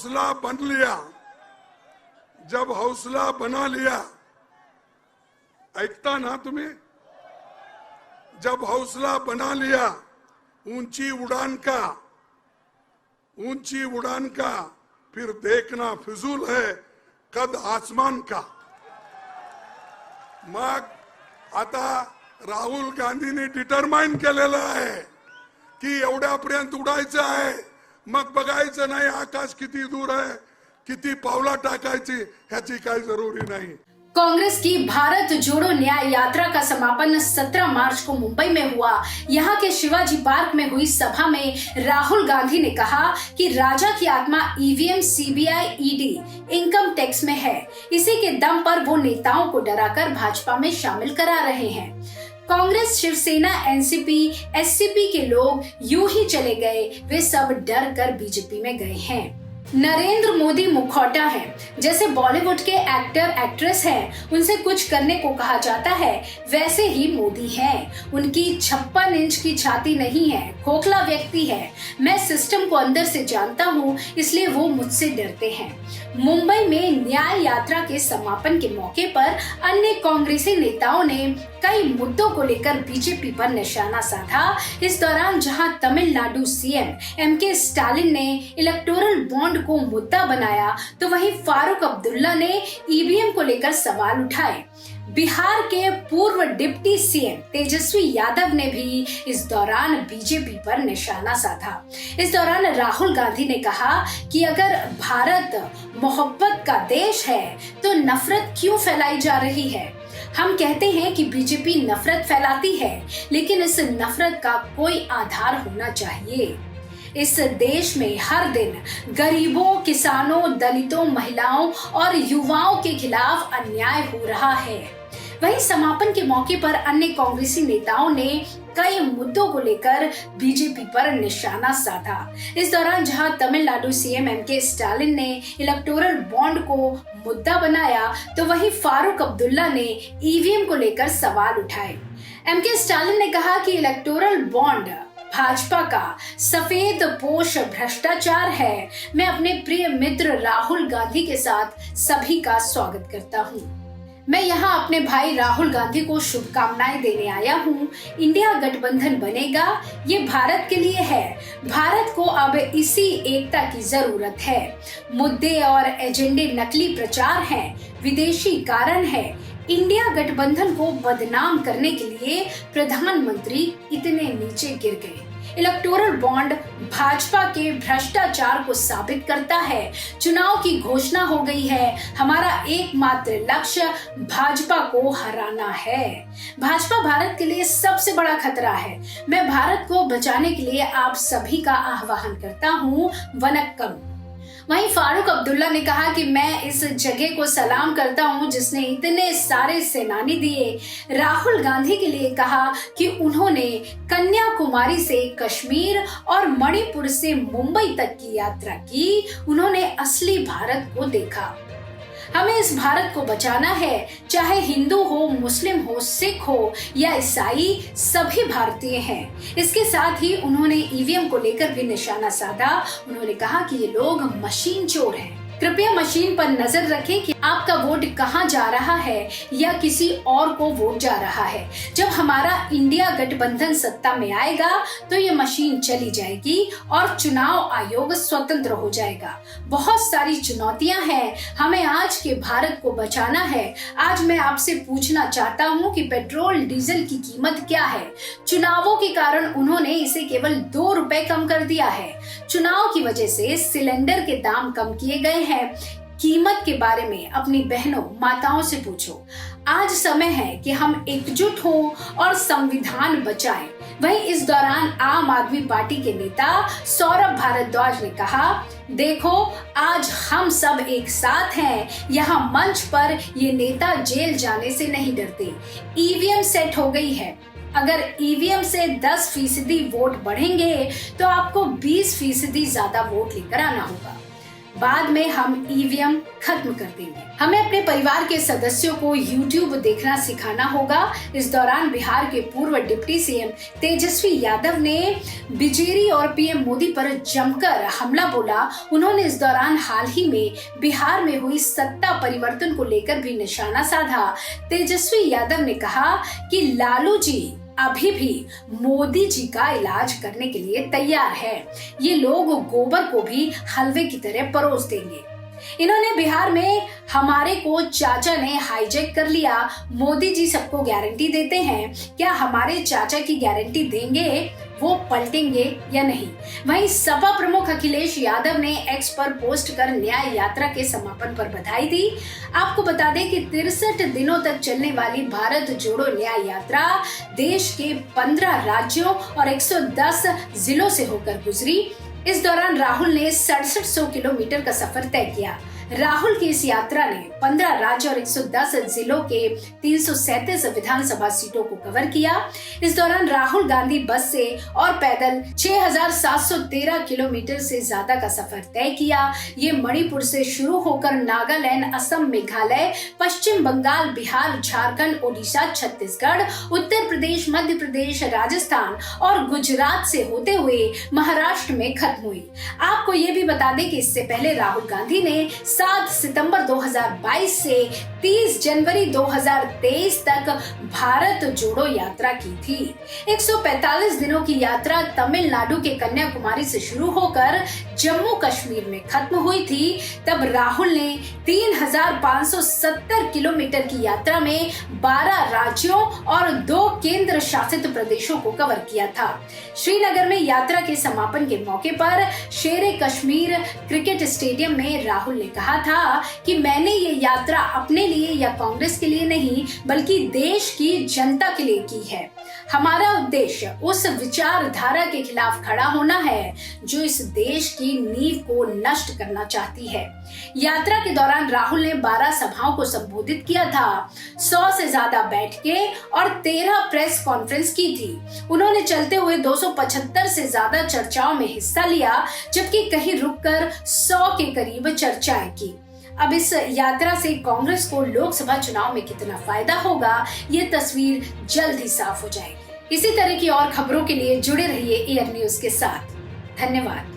हौसला बन लिया, जब हौसला बना लिया, ऐकता ना तुम्ही, जब हौसला बना लिया ऊंची उड़ान का फिर देखना फिजूल है कद आसमान का। मग आता राहुल गांधींनी डिटरमाइन केलेलं आहे की एवढ्यापर्यंत उडायचं आहे, मग बघायचं नाही आकाश किती दूर आहे, किती पावला टाकायची ह्याची काही जरुरी नाही। कांग्रेस की भारत जोड़ो न्याय यात्रा का समापन 17 मार्च को मुंबई में हुआ। यहाँ के शिवाजी पार्क में हुई सभा में राहुल गांधी ने कहा कि राजा की आत्मा EVM, CBI, ED, income tax में है। इसी के दम पर वो नेताओं को डराकर भाजपा में शामिल करा रहे हैं। कांग्रेस, शिवसेना, एनसीपी, एससीपी के लोग यूं ही चले गए, वे सब डर कर बीजेपी में गए हैं। नरेंद्र मोदी मुखौटा है, जैसे बॉलीवुड के एक्टर एक्ट्रेस हैं, उनसे कुछ करने को कहा जाता है, वैसे ही मोदी हैं। उनकी 56 इंच की छाती नहीं है, खोखला व्यक्ति है। मैं सिस्टम को अंदर से जानता हूँ, इसलिए वो मुझसे डरते हैं। मुंबई में न्याय यात्रा के समापन के मौके पर अन्य कांग्रेसी नेताओं ने कई मुद्दों को लेकर बीजेपी पर निशाना साधा। इस दौरान जहां तमिलनाडु सीएम एमके स्टालिन ने इलेक्टोरल बॉन्ड को मुद्दा बनाया, तो वहीं फारूक अब्दुल्ला ने ईवीएम को लेकर सवाल उठाए। बिहार के पूर्व डिप्टी सीएम तेजस्वी यादव ने भी इस दौरान बीजेपी पर निशाना साधा। इस दौरान राहुल गांधी ने कहा कि अगर भारत मोहब्बत का देश है तो नफरत क्यों फैलाई जा रही है। हम कहते हैं कि बीजेपी नफरत फैलाती है, लेकिन इस नफरत का कोई आधार होना चाहिए। इस देश में हर दिन गरीबों, किसानों, दलितों, महिलाओं और युवाओं के खिलाफ अन्याय हो रहा है। वहीं समापन के मौके पर अन्य कांग्रेसी नेताओं ने कई मुद्दों को लेकर बीजेपी पर निशाना साधा। इस दौरान जहां तमिलनाडु सीएम एमके स्टालिन ने इलेक्टोरल बॉन्ड को मुद्दा बनाया, तो वहीं फारूक अब्दुल्ला ने ईवीएम को लेकर सवाल उठाए। एमके स्टालिन ने कहा कि इलेक्टोरल बॉन्ड भाजपा का सफेद पोश भ्रष्टाचार है। मैं अपने प्रिय मित्र राहुल गांधी के साथ सभी का स्वागत करता हूं। मैं यहाँ अपने भाई राहुल गांधी को शुभकामनाएं देने आया हूँ। इंडिया गठबंधन बनेगा, ये भारत के लिए है। भारत को अब इसी एकता की जरूरत है। मुद्दे और एजेंडे नकली प्रचार हैं, विदेशी कारण है। इंडिया गठबंधन को बदनाम करने के लिए प्रधानमंत्री इतने नीचे गिर गए। इलेक्टोरल बॉन्ड भाजपा के भ्रष्टाचार को साबित करता है। चुनाव की घोषणा हो गई है। हमारा एकमात्र लक्ष्य भाजपा को हराना है। भाजपा भारत के लिए सबसे बड़ा खतरा है। मैं भारत को बचाने के लिए आप सभी का आह्वान करता हूँ। वनक्कम। वहीं फारूक अब्दुल्ला ने कहा कि मैं इस जगह को सलाम करता हूं जिसने इतने सारे सेनानी दिए। राहुल गांधी के लिए कहा कि उन्होंने कन्याकुमारी से कश्मीर और मणिपुर से मुंबई तक की यात्रा की। उन्होंने असली भारत को देखा। हमें इस भारत को बचाना है, चाहे हिंदू हो, मुस्लिम हो, सिख हो या ईसाई, सभी भारतीय हैं। इसके साथ ही उन्होंने ईवीएम को लेकर भी निशाना साधा। उन्होंने कहा कि ये लोग मशीन चोर हैं। कृपया मशीन पर नजर रखें कि आपका वोट कहां जा रहा है या किसी और को वोट जा रहा है। जब हमारा इंडिया गठबंधन सत्ता में आएगा तो ये मशीन चली जाएगी और चुनाव आयोग स्वतंत्र हो जाएगा। बहुत सारी चुनौतियां हैं, हमें आज के भारत को बचाना है। आज मैं आपसे पूछना चाहता हूं कि पेट्रोल डीजल की कीमत क्या है। चुनावों के कारण उन्होंने इसे केवल 2 रुपए कम कर दिया है। चुनाव की वजह से सिलेंडर के दाम कम किए गए हैं। कीमत के बारे में अपनी बहनों, माताओं से पूछो। आज समय है कि हम एकजुट हों और संविधान बचाएं। वहीं इस दौरान आम आदमी पार्टी के नेता सौरभ भारद्वाज ने कहा, देखो आज हम सब एक साथ हैं। यहाँ मंच पर ये नेता जेल जाने से नहीं डरते। ईवीएम सेट हो गई है। अगर ईवीएम से 10% वोट बढ़ेंगे तो आपको 20% ज्यादा वोट लेकर आना होगा। बाद में हम ईवीएम खत्म कर देंगे। हमें अपने परिवार के सदस्यों को यूट्यूब देखना सिखाना होगा। इस दौरान बिहार के पूर्व डिप्टी सीएम तेजस्वी यादव ने बिजेरी और पीएम मोदी पर जमकर हमला बोला। उन्होंने इस दौरान हाल ही में बिहार में हुई सत्ता परिवर्तन को लेकर भी निशाना साधा। तेजस्वी यादव ने कहा कि लालू जी अभी भी मोदी जी का इलाज करने के लिए तैयार है। ये लोग गोबर को भी हलवे की तरह परोस देंगे। इन्होंने बिहार में हमारे को चाचा ने हाईजैक कर लिया। मोदी जी सबको गारंटी देते हैं, क्या हमारे चाचा की गारंटी देंगे वो पलटेंगे या नहीं? वहीं सपा प्रमुख अखिलेश यादव ने एक्स पर पोस्ट कर न्याय यात्रा के समापन पर बधाई दी। आपको बता दें कि 63 दिनों तक चलने वाली भारत जोड़ो न्याय यात्रा देश के 15 राज्यों और 110 जिलों से होकर गुजरी। इस दौरान राहुल ने 6700 किलोमीटर का सफर तय किया। राहुल की इस यात्रा ने 15 राज्य और 110 जिलों के 337 विधानसभा सीटों को कवर किया। इस दौरान राहुल गांधी बस से और पैदल 6713 किलोमीटर से ज्यादा का सफर तय किया। ये मणिपुर से शुरू होकर नागालैंड, असम, मेघालय, पश्चिम बंगाल, बिहार, झारखंड, ओडिशा, छत्तीसगढ़, उत्तर प्रदेश, मध्य प्रदेश, राजस्थान और गुजरात से होते हुए महाराष्ट्र में खत्म हुई। आपको ये भी बता दें कि इससे पहले राहुल गांधी ने 7 सितंबर 2022 से 30 जनवरी 2023 तक भारत जोड़ो यात्रा की थी। 145 दिनों की यात्रा तमिलनाडु के कन्याकुमारी से शुरू होकर जम्मू कश्मीर में खत्म हुई थी। तब राहुल ने 3570 किलोमीटर की यात्रा में 12 राज्यों और 2 केंद्र शासित प्रदेशों को कवर किया था। श्रीनगर में यात्रा के समापन के मौके पर शेरे कश्मीर क्रिकेट स्टेडियम में राहुल ने कहा था कि मैंने ये यात्रा अपने लिए या कांग्रेस के लिए नहीं, बल्कि देश की जनता के लिए की है। हमारा उद्देश्य उस विचारधारा के खिलाफ खड़ा होना है जो इस देश की नींव को नष्ट करना चाहती है। यात्रा के दौरान राहुल ने 12 सभाओं को संबोधित किया था, 100 से ज्यादा बैठकें और 13 प्रेस कॉन्फ्रेंस की थी। उन्होंने चलते हुए 275 से ज्यादा चर्चाओं में हिस्सा लिया, जबकि कहीं रुककर 100 के करीब चर्चाएं की। अब इस यात्रा से कांग्रेस को लोकसभा चुनाव में कितना फायदा होगा, ये तस्वीर जल्द ही साफ हो जाएगी। इसी तरह की और खबरों के लिए जुड़े रहिए एयर न्यूज के साथ। धन्यवाद।